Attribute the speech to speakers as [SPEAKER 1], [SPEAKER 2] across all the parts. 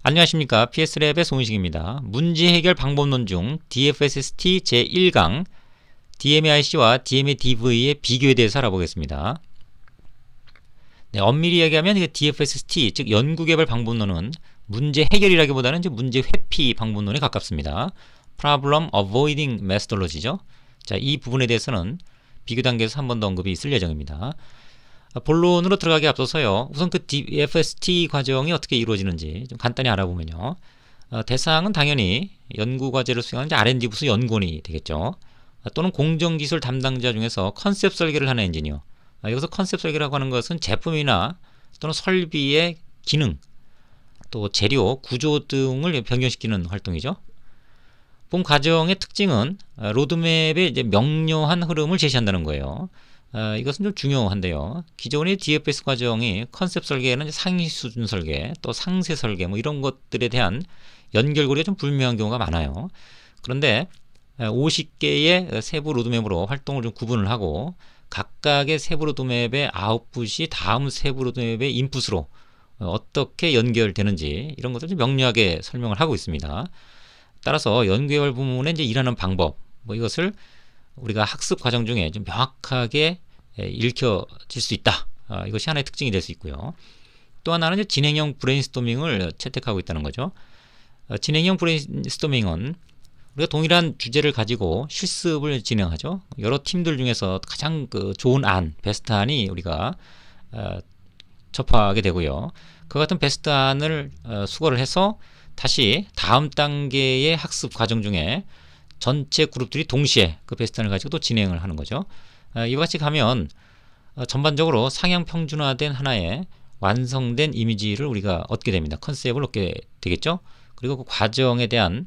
[SPEAKER 1] 안녕하십니까. PS랩의 송인식입니다. 문제 해결 방법론 중 DFSST 제1강 DMAIC와 DMADV의 비교에 대해서 알아보겠습니다. 네, 엄밀히 얘기하면 DFSST, 즉 연구개발 방법론은 문제 해결이라기보다는 이제 문제 회피 방법론에 가깝습니다. Problem Avoiding Methodology죠. 자, 이 부분에 대해서는 비교 단계에서 한 번 더 언급이 있을 예정입니다. 본론으로 들어가기 앞서서요. 우선 그 DFST 과정이 어떻게 이루어지는지 좀 간단히 알아보면요. 대상은 당연히 연구과제를 수행하는 R&D 부서 연구원이 되겠죠. 또는 공정기술 담당자 중에서 컨셉 설계를 하는 엔지니어. 여기서 컨셉 설계라고 하는 것은 제품이나 또는 설비의 기능, 또 재료, 구조 등을 변경시키는 활동이죠. 본 과정의 특징은 로드맵의 이제 명료한 흐름을 제시한다는 거예요. 이것은 좀 중요한데요. 기존의 DFS 과정이 컨셉 설계에는 상위 수준 설계, 또 상세 설계 뭐 이런 것들에 대한 연결고리가 좀 불명한 경우가 많아요. 그런데 50개의 세부 로드맵으로 활동을 좀 구분을 하고 각각의 세부 로드맵의 아웃풋이 다음 세부 로드맵의 인풋으로 어떻게 연결되는지 이런 것을 좀 명료하게 설명을 하고 있습니다. 따라서 연구개발 부문에 이제 일하는 방법, 뭐 이것을 우리가 학습 과정 중에 좀 명확하게 읽혀질 수 있다. 이것이 하나의 특징이 될 수 있고요. 또 하나는 이제 진행형 브레인스토밍을 채택하고 있다는 거죠. 진행형 브레인스토밍은 우리가 동일한 주제를 가지고 실습을 진행하죠. 여러 팀들 중에서 가장 좋은 안, 베스트 안이 우리가 접하게 되고요. 그 같은 베스트 안을 수거를 해서 다시 다음 단계의 학습 과정 중에 전체 그룹들이 동시에 그 베스트안을 가지고 또 진행을 하는 거죠. 이와 같이 가면 전반적으로 상향 평준화된 하나의 완성된 이미지를 우리가 얻게 됩니다. 컨셉을 얻게 되겠죠. 그리고 그 과정에 대한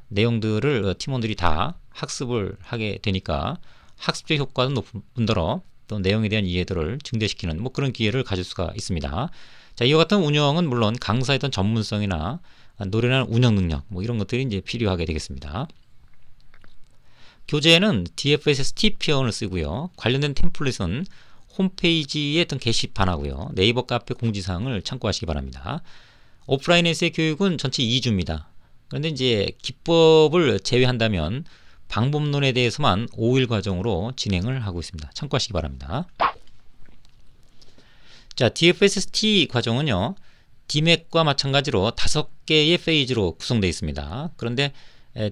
[SPEAKER 1] 내용들을 팀원들이 다 학습을 하게 되니까 학습적 효과는 높은 뿐더러 또 내용에 대한 이해도를 증대시키는 뭐 그런 기회를 가질 수가 있습니다. 자, 이와 같은 운영은 물론 강사의 어떤 전문성이나 노련한 운영 능력 뭐 이런 것들이 이제 필요하게 되겠습니다. 교재에는 DFSST 표현을 쓰고요. 관련된 템플릿은 홈페이지의 어떤 게시판하고요. 네이버 카페 공지사항을 참고하시기 바랍니다. 오프라인에서의 교육은 전체 2주입니다. 그런데 이제 기법을 제외한다면 방법론에 대해서만 5일 과정으로 진행을 하고 있습니다. 참고하시기 바랍니다. 자, DFSST 과정은요. DMAC과 마찬가지로 5개의 페이지로 구성되어 있습니다. 그런데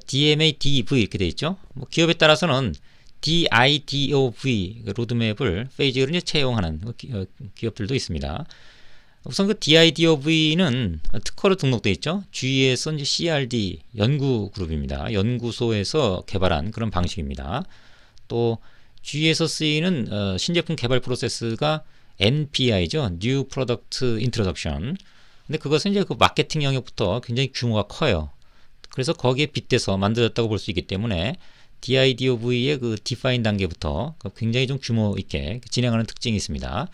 [SPEAKER 1] DMA, DV 이렇게 되어 있죠. 뭐 기업에 따라서는 DIDOV 로드맵을 페이지로 이제 채용하는 기업들도 있습니다. 우선 그 DIDOV는 특허로 등록되어 있죠. GE에서 이제 CRD 연구 그룹입니다. 연구소에서 개발한 그런 방식입니다. 또 GE에서 쓰이는 신제품 개발 프로세스가 NPI죠. New Product Introduction. 근데 그것은 이제 그 마케팅 영역부터 굉장히 규모가 커요. 그래서 거기에 빗대서 만들어졌다고 볼 수 있기 때문에 DIDOV의 그 define 단계부터 굉장히 좀 규모 있게 진행하는 특징이 있습니다.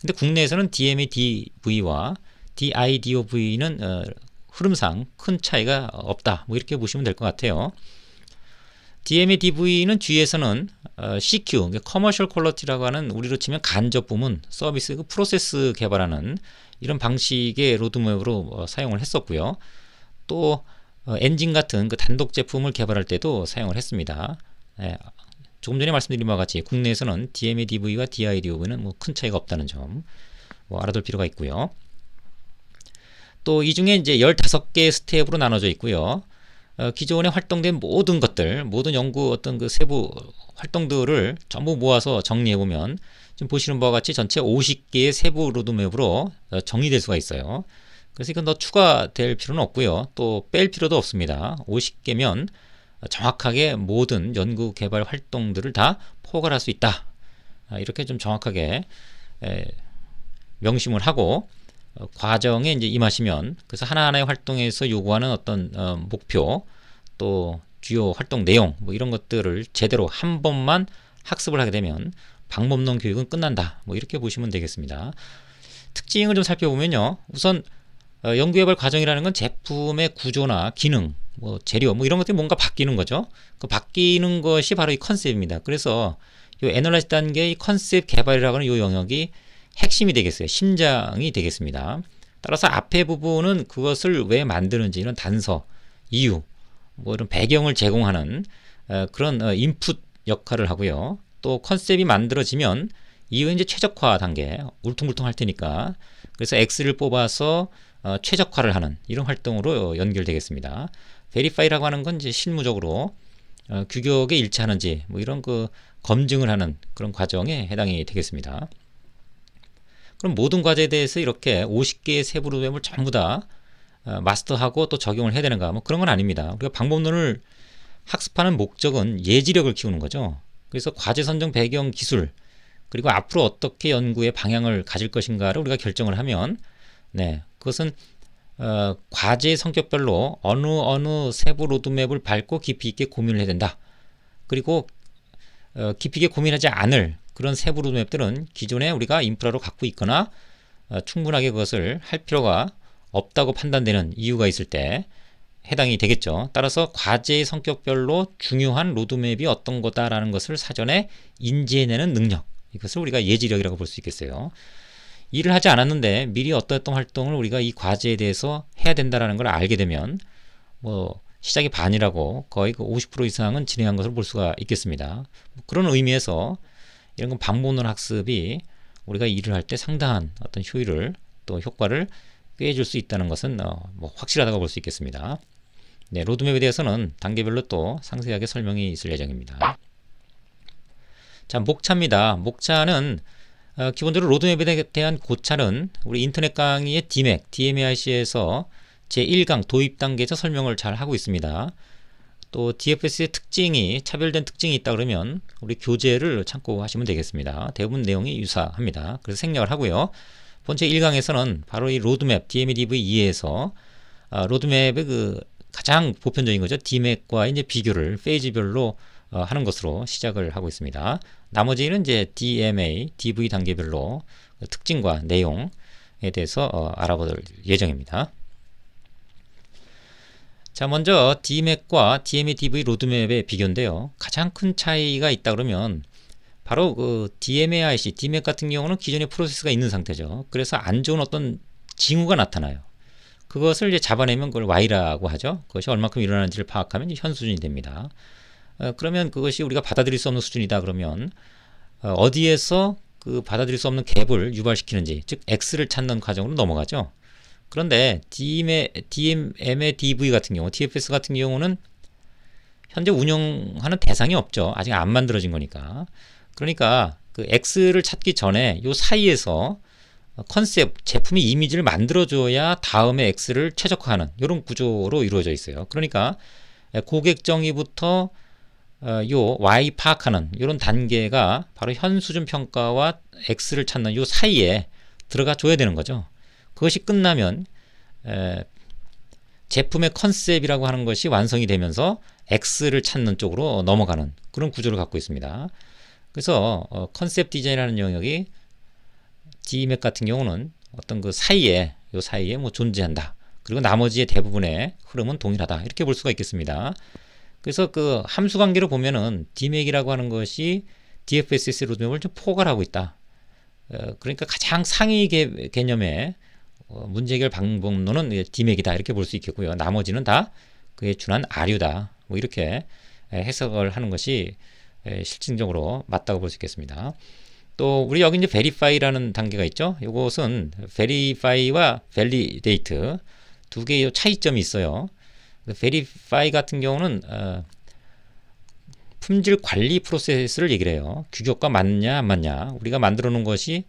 [SPEAKER 1] 근데 국내에서는 DMADV와 DIDOV는 흐름상 큰 차이가 없다. 뭐 이렇게 보시면 될 것 같아요. DMADV는 G에서는 CQ, Commercial Quality라고 하는 우리로 치면 간접 부문, 서비스, 그 프로세스 개발하는 이런 방식의 로드맵으로 사용을 했었고요. 또 엔진 같은 그 단독 제품을 개발할 때도 사용을 했습니다. 조금 전에 말씀드린 바와 같이 국내에서는 DMADV와 DIDOV는 뭐 큰 차이가 없다는 점 알아둘 필요가 있고요. 또 이 중에 이제 15개의 스텝으로 나눠져 있고요. 기존에 활동된 모든 것들, 모든 연구 어떤 그 세부 활동들을 전부 모아서 정리해 보면 지금 보시는 바와 같이 전체 50개의 세부 로드맵으로 정리될 수가 있어요. 그래서 이건 더 추가될 필요는 없고요. 또 뺄 필요도 없습니다. 50개면 정확하게 모든 연구 개발 활동들을 다 포괄할 수 있다. 이렇게 좀 정확하게 명심을 하고 과정에 이제 임하시면 그래서 하나하나의 활동에서 요구하는 어떤 목표 또 주요 활동 내용 뭐 이런 것들을 제대로 한 번만 학습을 하게 되면 방법론 교육은 끝난다. 뭐 이렇게 보시면 되겠습니다. 특징을 좀 살펴보면요. 우선 연구개발 과정이라는 건 제품의 구조나 기능, 뭐 재료, 뭐 이런 것들이 뭔가 바뀌는 거죠. 그 바뀌는 것이 바로 이 컨셉입니다. 그래서 이 애널라이즈 단계의 컨셉 개발이라고 하는 이 영역이 핵심이 되겠어요. 심장이 되겠습니다. 따라서 앞에 부분은 그것을 왜 만드는지 이런 단서, 이유, 뭐 이런 배경을 제공하는 그런 인풋 역할을 하고요. 또 컨셉이 만들어지면 이후 이제 최적화 단계, 울퉁불퉁 할 테니까 그래서 X를 뽑아서 최적화를 하는 이런 활동으로 연결되겠습니다. 베리파이라고 하는 건 이제 실무적으로 규격에 일치하는지 뭐 이런 그 검증을 하는 그런 과정에 해당이 되겠습니다. 그럼 모든 과제에 대해서 이렇게 50개의 세부 로드맵을 전부 다 마스터하고 또 적용을 해야 되는가? 뭐 그런 건 아닙니다. 우리가 방법론을 학습하는 목적은 예지력을 키우는 거죠. 그래서 과제 선정 배경 기술 그리고 앞으로 어떻게 연구의 방향을 가질 것인가를 우리가 결정을 하면 그것은 과제 성격별로 어느 세부 로드맵을 밟고 깊이 있게 고민을 해야 된다. 그리고 깊이 있게 고민하지 않을 그런 세부 로드맵들은 기존에 우리가 인프라로 갖고 있거나 충분하게 그것을 할 필요가 없다고 판단되는 이유가 있을 때 해당이 되겠죠. 따라서 과제의 성격별로 중요한 로드맵이 어떤 거다라는 것을 사전에 인지해내는 능력, 이것을 우리가 예지력이라고 볼 수 있겠어요. 일을 하지 않았는데 미리 어떤 활동을 우리가 이 과제에 대해서 해야 된다라는 걸 알게 되면 뭐 시작이 반이라고 거의 그 50% 이상은 진행한 것으로 볼 수가 있겠습니다. 그런 의미에서 이런 건 방법론 학습이 우리가 일을 할 때 상당한 어떤 효율을 또 효과를 꾀해줄 수 있다는 것은 뭐 확실하다고 볼 수 있겠습니다. 로드맵에 대해서는 단계별로 또 상세하게 설명이 있을 예정입니다. 자, 목차입니다. 목차는 기본적으로 로드맵에 대한 고찰은 우리 인터넷 강의의 DMAC, DMAIC에서 제1강 도입 단계에서 설명을 잘 하고 있습니다. 또 DFS의 특징이 차별된 특징이 있다 그러면 우리 교재를 참고하시면 되겠습니다. 대부분 내용이 유사합니다. 그래서 생략을 하고요. 본체 1강에서는 바로 이 로드맵 DMADV2에서 로드맵의 그 가장 보편적인 거죠. DMAC과 이제 비교를 페이지별로 하는 것으로 시작을 하고 있습니다. 나머지는 이제 DMA, DV 단계별로 특징과 내용에 대해서 알아볼 예정입니다. 자, 먼저 DMAC과 DMADV 로드맵의 비교인데요. 가장 큰 차이가 있다 그러면 바로 그 DMAIC, DMAC 같은 경우는 기존의 프로세스가 있는 상태죠. 그래서 안 좋은 어떤 징후가 나타나요. 그것을 이제 잡아내면 그걸 Y라고 하죠. 그것이 얼마큼 일어나는지를 파악하면 이제 현 수준이 됩니다. 그러면 그것이 우리가 받아들일 수 없는 수준이다 그러면 어디에서 그 받아들일 수 없는 갭을 유발시키는지, 즉 X를 찾는 과정으로 넘어가죠. 그런데 DM의 DV 같은 경우, TFS 같은 경우는 현재 운영하는 대상이 없죠. 아직 안 만들어진 거니까. 그러니까 그 X를 찾기 전에 요 사이에서 컨셉, 제품의 이미지를 만들어줘야 다음에 X를 최적화하는 이런 구조로 이루어져 있어요. 그러니까 고객 정의부터 요 Y 파악하는 이런 단계가 바로 현 수준 평가와 X를 찾는 요 사이에 들어가 줘야 되는 거죠. 그것이 끝나면 제품의 컨셉이라고 하는 것이 완성이 되면서 X를 찾는 쪽으로 넘어가는 그런 구조를 갖고 있습니다. 그래서 컨셉 디자인이라는 영역이 DMAC 같은 경우는 어떤 그 사이에 요 사이에 뭐 존재한다. 그리고 나머지의 대부분의 흐름은 동일하다. 이렇게 볼 수가 있겠습니다. 그래서 그 함수 관계로 보면은 DMAC이라고 하는 것이 DFSS 로드맵을 좀 포괄하고 있다. 그러니까 가장 상위 개념의 문제 해결 방법론은 DMAC이다. 이렇게 볼 수 있겠고요. 나머지는 다 그에 준한 아류다. 뭐 이렇게 해석을 하는 것이 실질적으로 맞다고 볼 수 있겠습니다. 또 우리 여기 이제 verify라는 단계가 있죠. 이것은 verify와 validate 두 개의 차이점이 있어요. verify 같은 경우는 품질 관리 프로세스를 얘기를 해요. 규격과 맞냐 안 맞냐, 우리가 만들어 놓은 것이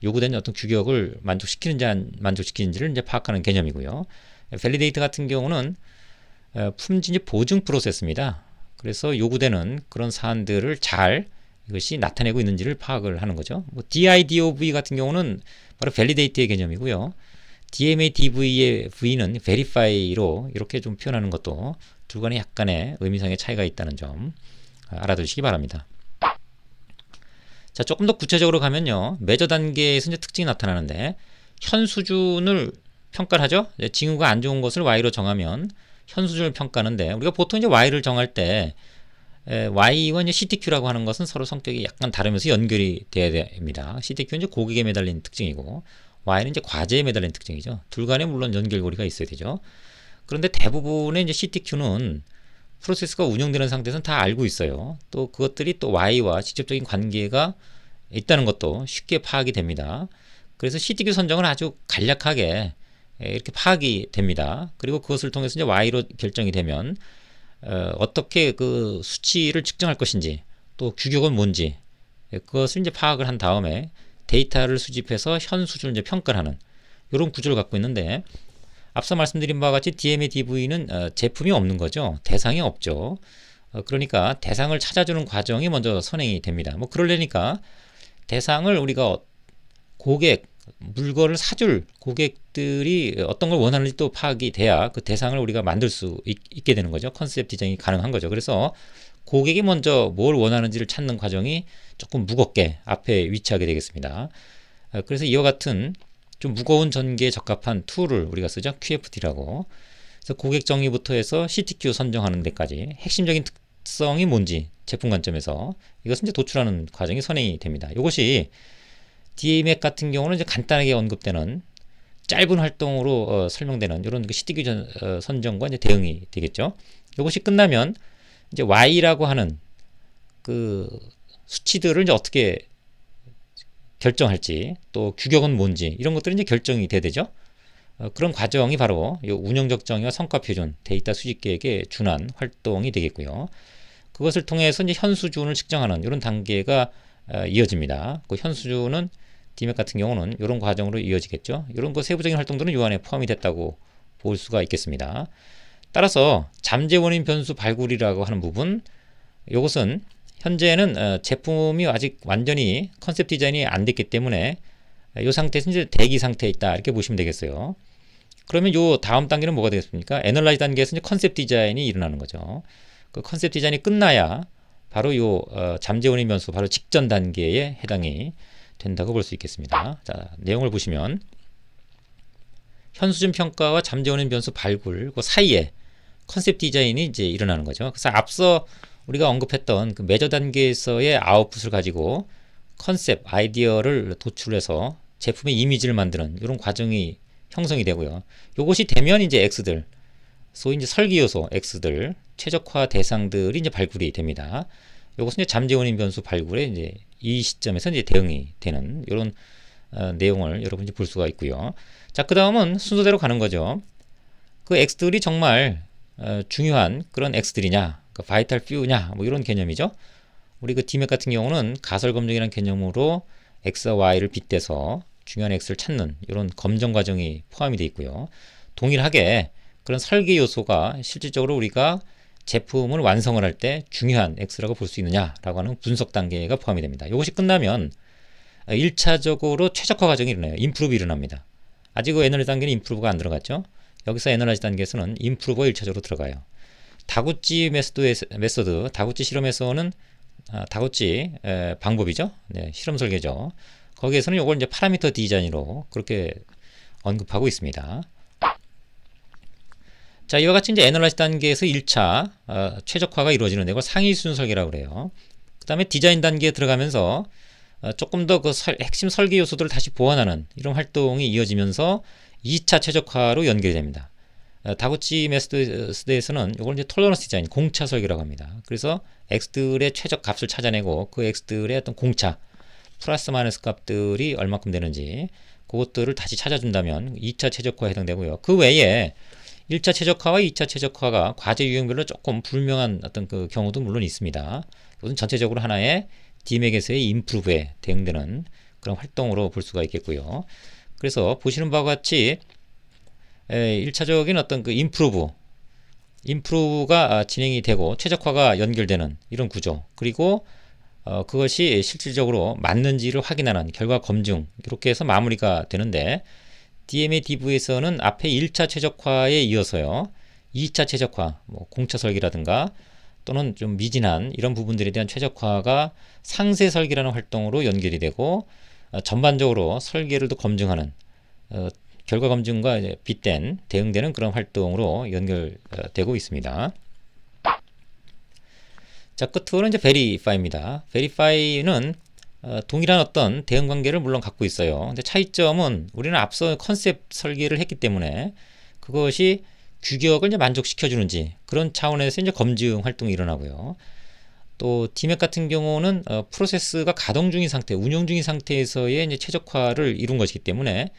[SPEAKER 1] 요구된 어떤 규격을 만족시키는지 안 만족시키는지를 이제 파악하는 개념이고요. validate 같은 경우는 품질 보증 프로세스입니다. 그래서 요구되는 그런 사안들을 잘 이것이 나타내고 있는지를 파악을 하는 거죠. 뭐 DIDOV 같은 경우는 바로 validate의 개념이고요. DMADV의 V는 verify로 이렇게 좀 표현하는 것도 두 간에 약간의 의미상의 차이가 있다는 점 알아두시기 바랍니다. 자, 조금 더 구체적으로 가면요. 매저 단계에서 이제 특징이 나타나는데 현 수준을 평가를 하죠. 징후가 안 좋은 것을 Y로 정하면 현 수준을 평가하는데 우리가 보통 이제 Y를 정할 때 Y와 이제 CTQ라고 하는 것은 서로 성격이 약간 다르면서 연결이 돼야 됩니다. CTQ는 이제 고객에 매달린 특징이고 Y는 이제 과제에 매달린 특징이죠. 둘 간에 물론 연결고리가 있어야 되죠. 그런데 대부분의 이제 CTQ는 프로세스가 운영되는 상태에서는 다 알고 있어요. 또 그것들이 또 Y와 직접적인 관계가 있다는 것도 쉽게 파악이 됩니다. 그래서 CTQ 선정은 아주 간략하게 이렇게 파악이 됩니다. 그리고 그것을 통해서 이제 Y로 결정이 되면 어떻게 그 수치를 측정할 것인지 또 규격은 뭔지 그것을 이제 파악을 한 다음에 데이터를 수집해서 현 수준을 이제 평가를 하는 이런 구조를 갖고 있는데 앞서 말씀드린 바와 같이 DMA DV는 제품이 없는 거죠. 대상이 없죠. 그러니까 대상을 찾아주는 과정이 먼저 선행이 됩니다. 뭐 그러려니까 대상을 우리가 고객, 물건을 사줄 고객들이 어떤 걸 원하는지 또 파악이 돼야 그 대상을 우리가 만들 수 있게 되는 거죠. 컨셉 디자인이 가능한 거죠. 그래서 고객이 먼저 뭘 원하는지를 찾는 과정이 조금 무겁게 앞에 위치하게 되겠습니다. 그래서 이와 같은 좀 무거운 전개에 적합한 툴을 우리가 쓰죠. QFD라고. 그래서 고객 정의부터 해서 CTQ 선정하는 데까지 핵심적인 특성이 뭔지 제품 관점에서 이것은 이제 도출하는 과정이 선행이 됩니다. 이것이 DMAC 같은 경우는 이제 간단하게 언급되는 짧은 활동으로 설명되는 이런 그 CTQ 선정과 이제 대응이 되겠죠. 이것이 끝나면 이제 Y라고 하는 그 수치들을 이제 어떻게 결정할지 또 규격은 뭔지 이런 것들이 이제 결정이 돼야 되죠. 그런 과정이 바로 이 운영적 정의와 성과 표준 데이터 수집 계획에 준한 활동이 되겠고요. 그것을 통해서 이제 현 수준을 측정하는 이런 단계가 이어집니다. 그 현 수준은 DMAC 같은 경우는 이런 과정으로 이어지겠죠. 이런 거 세부적인 활동들은 이 안에 포함이 됐다고 볼 수가 있겠습니다. 따라서 잠재 원인 변수 발굴이라고 하는 부분, 이것은 현재는 제품이 아직 완전히 컨셉 디자인이 안 됐기 때문에 이 상태에서 이제 대기 상태에 있다 이렇게 보시면 되겠어요. 그러면 요 다음 단계는 뭐가 되겠습니까? 애널라이즈 단계에서 이제 컨셉 디자인이 일어나는 거죠. 그 컨셉 디자인이 끝나야 바로 요 잠재 원인 변수 바로 직전 단계에 해당이 된다고 볼 수 있겠습니다. 자, 내용을 보시면 현수준 평가와 잠재 원인 변수 발굴 그 사이에 컨셉 디자인이 이제 일어나는 거죠. 그래서 앞서 우리가 언급했던 그 매저 단계에서의 아웃풋을 가지고 컨셉 아이디어를 도출해서 제품의 이미지를 만드는 이런 과정이 형성이 되고요. 이것이 되면 이제 X들, 소위 이제 설계 요소 X들, 최적화 대상들이 이제 발굴이 됩니다. 이것은 이제 잠재 원인 변수 발굴에 이제 이 시점에서 이제 대응이 되는 이런 내용을 여러분이 볼 수가 있고요. 자, 그 다음은 순서대로 가는 거죠. 그 X들이 정말 중요한 그런 X들이냐, 그 바이탈 퓨냐, 뭐 이런 개념이죠. 우리 그 DMAC 같은 경우는 가설 검증이라는 개념으로 X와 Y를 빗대서 중요한 X를 찾는 이런 검정 과정이 포함이 되어 있고요. 동일하게 그런 설계 요소가 실질적으로 우리가 제품을 완성을 할 때 중요한 X라고 볼 수 있느냐라고 하는 분석 단계가 포함이 됩니다. 이것이 끝나면 1차적으로 최적화 과정이 일어나요. 임프루브 일어납니다. 아직 그 애널라이즈 단계는 임프루브가 안 들어갔죠. 여기서 애널라이즈 단계에서는 임프루브가 1차적으로 들어가요. 다구치 메소드, 다구치 실험에서는 다구치 방법이죠. 네, 실험 설계죠. 거기에서는 이걸 이제 파라미터 디자인으로 그렇게 언급하고 있습니다. 자, 이와 같이 이제 애널라이즈 단계에서 1차 최적화가 이루어지는데 이걸 상위 수준 설계라고 그래요. 그 다음에 디자인 단계에 들어가면서 조금 더 그 핵심 설계 요소들을 다시 보완하는 이런 활동이 이어지면서 2차 최적화로 연결이 됩니다. 다구치 메소드에서는 이걸 이제 톨러런스 디자인, 공차 설계라고 합니다. 그래서 X들의 최적 값을 찾아내고 그 X들의 어떤 공차, 플러스 마이너스 값들이 얼마큼 되는지 그것들을 다시 찾아준다면 2차 최적화에 해당되고요. 그 외에 1차 최적화와 2차 최적화가 과제 유형별로 조금 불명한 어떤 그 경우도 물론 있습니다. 이것은 전체적으로 하나의 DMAC에서의 임프루브에 대응되는 그런 활동으로 볼 수가 있겠고요. 그래서 보시는 바와 같이 1차적인 어떤 그 임프루브가 진행이 되고 최적화가 연결되는 이런 구조, 그리고 그것이 실질적으로 맞는지를 확인하는 결과 검증, 이렇게 해서 마무리가 되는데 DMA DV에서는 앞에 1차 최적화에 이어서요 2차 최적화, 뭐 공차 설계라든가 또는 좀 미진한 이런 부분들에 대한 최적화가 상세 설계라는 활동으로 연결이 되고 전반적으로 설계를 또 검증하는 결과 검증과 빗댄 대응되는 그런 활동으로 연결되고 있습니다. 자, 끝으로는 이제 베리파이입니다. 베리파이는 동일한 어떤 대응 관계를 물론 갖고 있어요. 근데 차이점은 우리는 앞서 컨셉 설계를 했기 때문에 그것이 규격을 이제 만족시켜 주는지 그런 차원에서 이제 검증 활동이 일어나고요. 또 DMAP 같은 경우는 프로세스가 가동 중인 상태, 운영 중인 상태에서의 이제 최적화를 이룬 것이기 때문에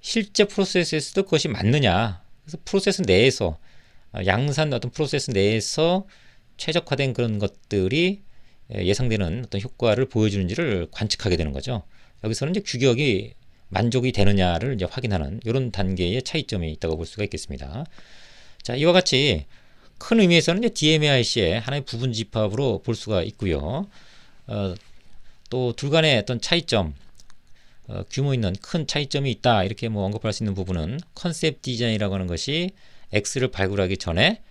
[SPEAKER 1] 실제 프로세스에서도 그것이 맞느냐. 그래서 프로세스 내에서 양산 어떤 프로세스 내에서 최적화된 그런 것들이 예상되는 어떤 효과를 보여주는지를 관측하게 되는 거죠. 여기서는 이제 규격이 만족이 되느냐를 이제 확인하는 이런 단계의 차이점이 있다고 볼 수가 있겠습니다. 자, 이와 같이 큰 의미에서는 이제 DMAIC의 하나의 부분 집합으로 볼 수가 있고요. 또 둘 간의 어떤 차이점, 규모 있는 큰 차이점이 있다 이렇게 뭐 언급할 수 있는 부분은 컨셉 디자인이라고 하는 것이 X를 발굴하기 전에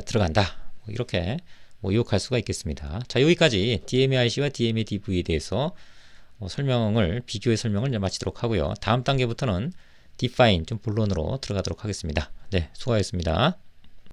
[SPEAKER 1] 들어간다. 이렇게 뭐 요약할 수가 있겠습니다. 자, 여기까지 DMAIC와 DMA-DV에 대해서 비교의 설명을 이제 마치도록 하고요. 다음 단계부터는 define 좀 본론으로 들어가도록 하겠습니다. 네, 수고하셨습니다.